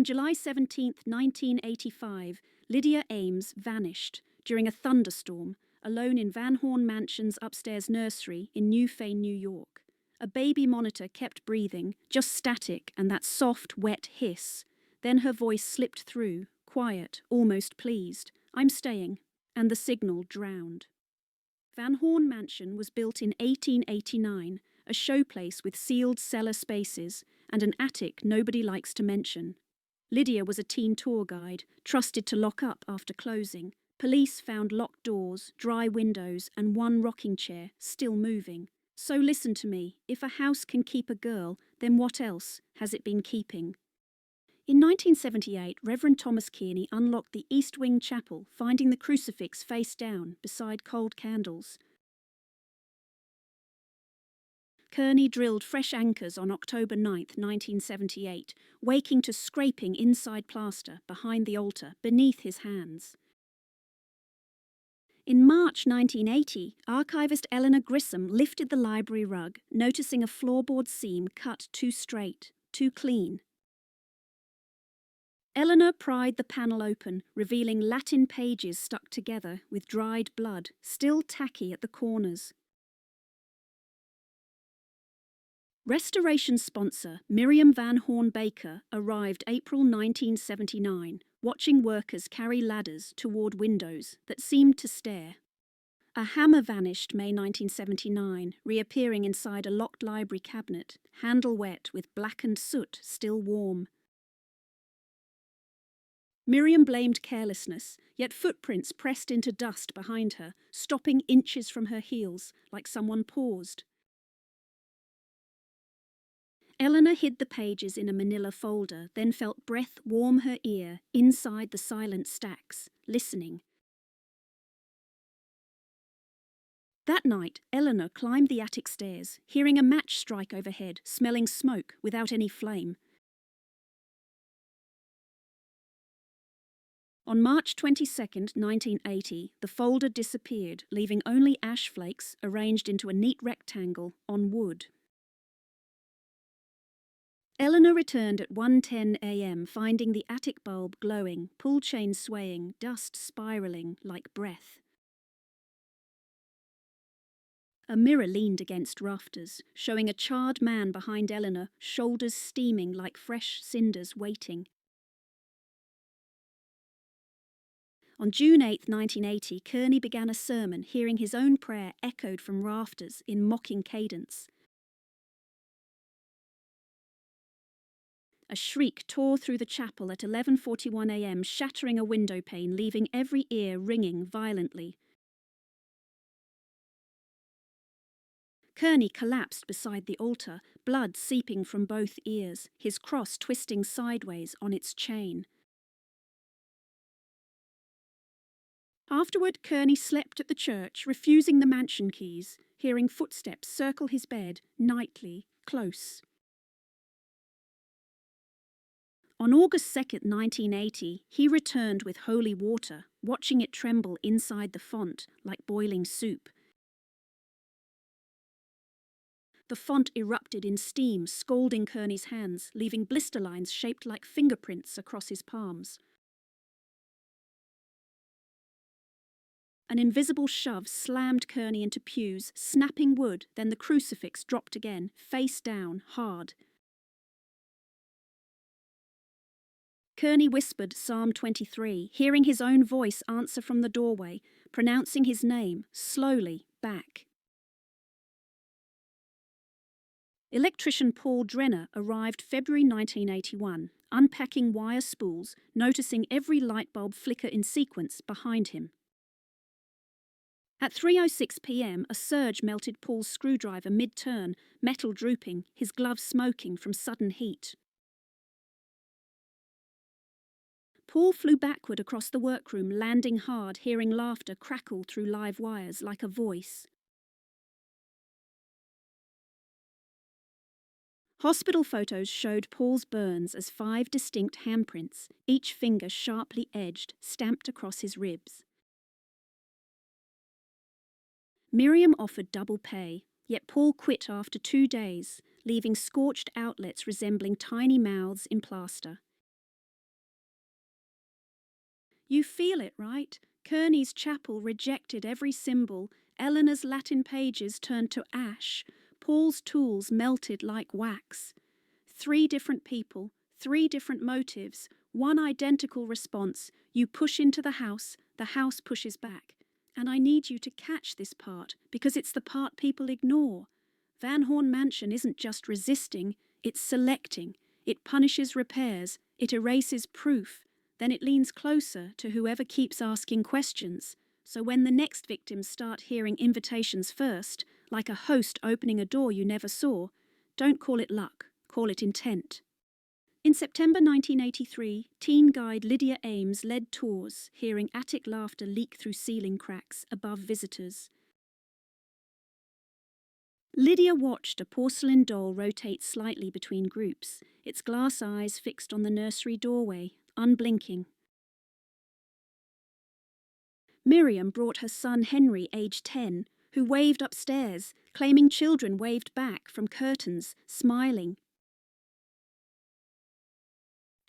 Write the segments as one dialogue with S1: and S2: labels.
S1: On July 17, 1985, Lydia Ames vanished during a thunderstorm, alone in Van Horn Mansion's upstairs nursery in Newfane, New York. A baby monitor kept breathing, just static and that soft, wet hiss. Then her voice slipped through, quiet, almost pleased. "I'm staying." And the signal drowned. Van Horn Mansion was built in 1889, a showplace with sealed cellar spaces and an attic nobody likes to mention. Lydia was a teen tour guide, trusted to lock up after closing. Police found locked doors, dry windows, and one rocking chair, still moving. So listen to me, if a house can keep a girl, then what else has it been keeping? In 1978, Reverend Thomas Kearney unlocked the East Wing Chapel, finding the crucifix face down beside cold candles. Kearney drilled fresh anchors on October 9, 1978, waking to scraping inside plaster behind the altar beneath his hands. In March 1980, archivist Eleanor Grissom lifted the library rug, noticing a floorboard seam cut too straight, too clean. Eleanor pried the panel open, revealing Latin pages stuck together with dried blood, still tacky at the corners. Restoration sponsor Miriam Van Horn Baker arrived April 1979, watching workers carry ladders toward windows that seemed to stare. A hammer vanished May 1979, reappearing inside a locked library cabinet, handle wet with blackened soot still warm. Miriam blamed carelessness, yet footprints pressed into dust behind her, stopping inches from her heels, like someone paused. Eleanor hid the pages in a manila folder, then felt breath warm her ear inside the silent stacks, listening. That night, Eleanor climbed the attic stairs, hearing a match strike overhead, smelling smoke without any flame. On March 22, 1980, the folder disappeared, leaving only ash flakes arranged into a neat rectangle on wood. Eleanor returned at 1:10 a.m., finding the attic bulb glowing, pull chain swaying, dust spiralling like breath. A mirror leaned against rafters, showing a charred man behind Eleanor, shoulders steaming like fresh cinders waiting. On June 8, 1980, Kearney began a sermon, hearing his own prayer echoed from rafters in mocking cadence. A shriek tore through the chapel at 11:41 a.m., shattering a window pane, leaving every ear ringing violently. Kearney collapsed beside the altar, blood seeping from both ears, his cross twisting sideways on its chain. Afterward, Kearney slept at the church, refusing the mansion keys, hearing footsteps circle his bed, nightly, close. On August 2, 1980, he returned with holy water, watching it tremble inside the font like boiling soup. The font erupted in steam, scalding Kearney's hands, leaving blister lines shaped like fingerprints across his palms. An invisible shove slammed Kearney into pews, snapping wood, then the crucifix dropped again, face down, hard. Kearney whispered Psalm 23, hearing his own voice answer from the doorway, pronouncing his name, slowly, back. Electrician Paul Drenner arrived February 1981, unpacking wire spools, noticing every light bulb flicker in sequence behind him. At 3:06 p.m, a surge melted Paul's screwdriver mid-turn, metal drooping, his gloves smoking from sudden heat. Paul flew backward across the workroom, landing hard, hearing laughter crackle through live wires like a voice. Hospital photos showed Paul's burns as 5 distinct handprints, each finger sharply edged, stamped across his ribs. Miriam offered double pay, yet Paul quit after 2 days, leaving scorched outlets resembling tiny mouths in plaster. You feel it, right? Kearney's chapel rejected every symbol, Eleanor's Latin pages turned to ash, Paul's tools melted like wax. 3 different people, 3 different motives, one identical response. You push into the house pushes back. And I need you to catch this part, because it's the part people ignore. Van Horn Mansion isn't just resisting, it's selecting. It punishes repairs, it erases proof. Then it leans closer to whoever keeps asking questions. So when the next victims start hearing invitations first, like a host opening a door you never saw, don't call it luck, call it intent. In September 1983, teen guide Lydia Ames led tours, hearing attic laughter leak through ceiling cracks above visitors. Lydia watched a porcelain doll rotate slightly between groups, its glass eyes fixed on the nursery doorway, unblinking. Miriam brought her son Henry, aged 10, who waved upstairs, claiming children waved back from curtains, smiling.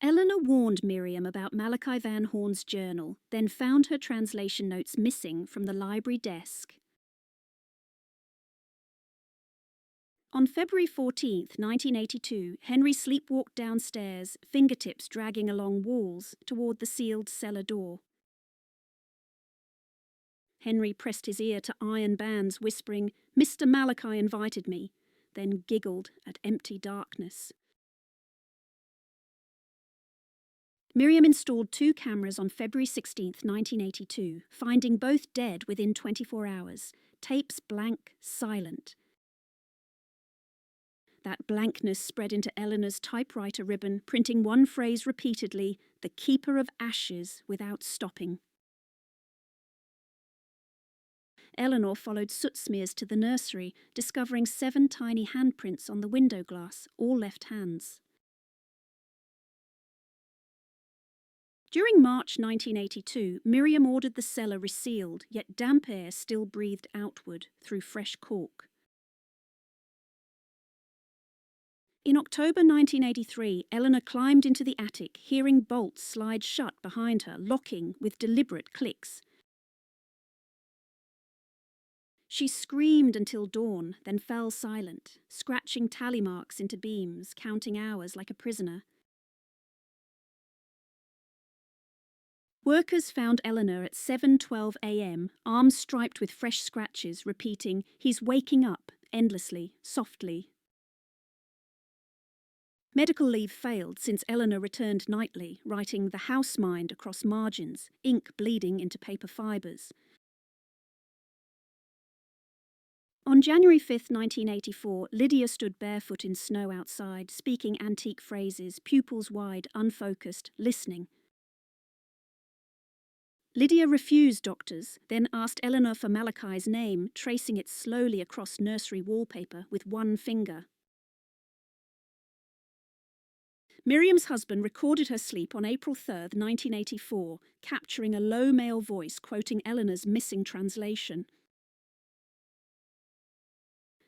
S1: Eleanor warned Miriam about Malachi Van Horn's journal, then found her translation notes missing from the library desk. On February 14, 1982, Henry sleepwalked downstairs, fingertips dragging along walls, toward the sealed cellar door. Henry pressed his ear to iron bands, whispering, "Mr. Malachi invited me," then giggled at empty darkness. Miriam installed 2 cameras on February 16, 1982, finding both dead within 24 hours, tapes blank, silent. That blankness spread into Eleanor's typewriter ribbon, printing one phrase repeatedly, "The keeper of ashes," without stopping. Eleanor followed soot smears to the nursery, discovering 7 tiny handprints on the window glass, all left hands. During March 1982, Miriam ordered the cellar resealed, yet damp air still breathed outward through fresh cork. In October 1983, Eleanor climbed into the attic, hearing bolts slide shut behind her, locking with deliberate clicks. She screamed until dawn, then fell silent, scratching tally marks into beams, counting hours like a prisoner. Workers found Eleanor at 7:12 a.m., arms striped with fresh scratches, repeating, "He's waking up," endlessly, softly. Medical leave failed since Eleanor returned nightly, writing "The House Mind" across margins, ink bleeding into paper fibres. On January 5, 1984, Lydia stood barefoot in snow outside, speaking antique phrases, pupils wide, unfocused, listening. Lydia refused doctors, then asked Eleanor for Malachi's name, tracing it slowly across nursery wallpaper with one finger. Miriam's husband recorded her sleep on April 3, 1984, capturing a low male voice quoting Eleanor's missing translation.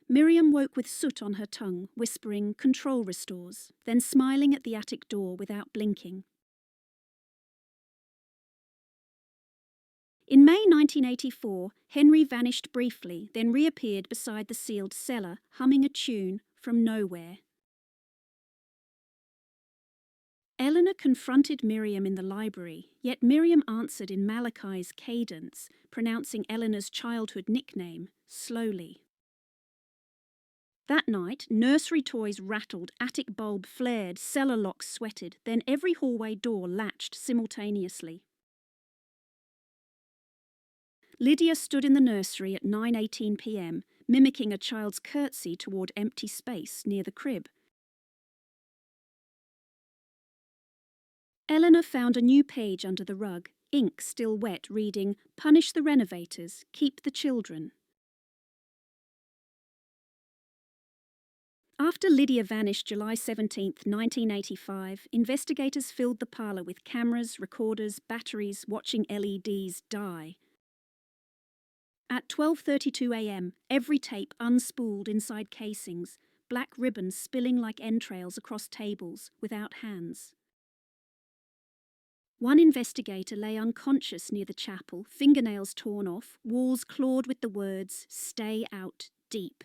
S1: Miriam woke with soot on her tongue, whispering, "Control restores," then smiling at the attic door without blinking. In May 1984, Henry vanished briefly, then reappeared beside the sealed cellar, humming a tune from nowhere. Eleanor confronted Miriam in the library, yet Miriam answered in Malachi's cadence, pronouncing Eleanor's childhood nickname, slowly. That night, nursery toys rattled, attic bulb flared, cellar locks sweated, then every hallway door latched simultaneously. Lydia stood in the nursery at 9:18 p.m., mimicking a child's curtsy toward empty space near the crib. Eleanor found a new page under the rug, ink still wet, reading, "Punish the renovators, keep the children." After Lydia vanished July 17, 1985, investigators filled the parlour with cameras, recorders, batteries, watching LEDs die. At 12:32 a.m., every tape unspooled inside casings, black ribbons spilling like entrails across tables, without hands. One investigator lay unconscious near the chapel, fingernails torn off, walls clawed with the words, "Stay out deep."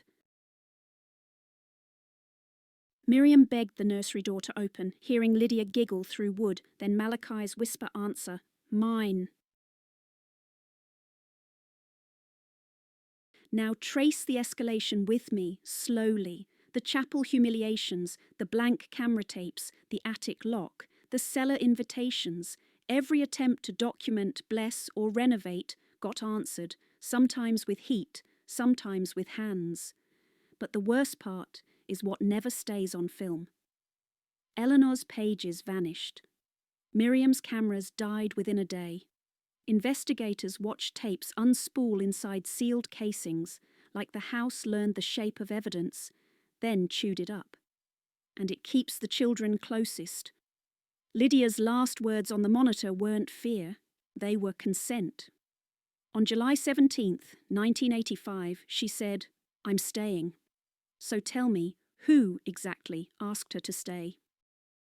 S1: Miriam begged the nursery door to open, hearing Lydia giggle through wood, then Malachi's whisper answer, "Mine." Now trace the escalation with me, slowly. The chapel humiliations, the blank camera tapes, the attic lock, the cellar invitations. Every attempt to document, bless, or renovate got answered, sometimes with heat, sometimes with hands. But the worst part is what never stays on film. Eleanor's pages vanished. Miriam's cameras died within a day. Investigators watched tapes unspool inside sealed casings, like the house learned the shape of evidence, then chewed it up. And it keeps the children closest. Lydia's last words on the monitor weren't fear, they were consent. On July 17th, 1985, she said, "I'm staying. So tell me, who exactly asked her to stay?"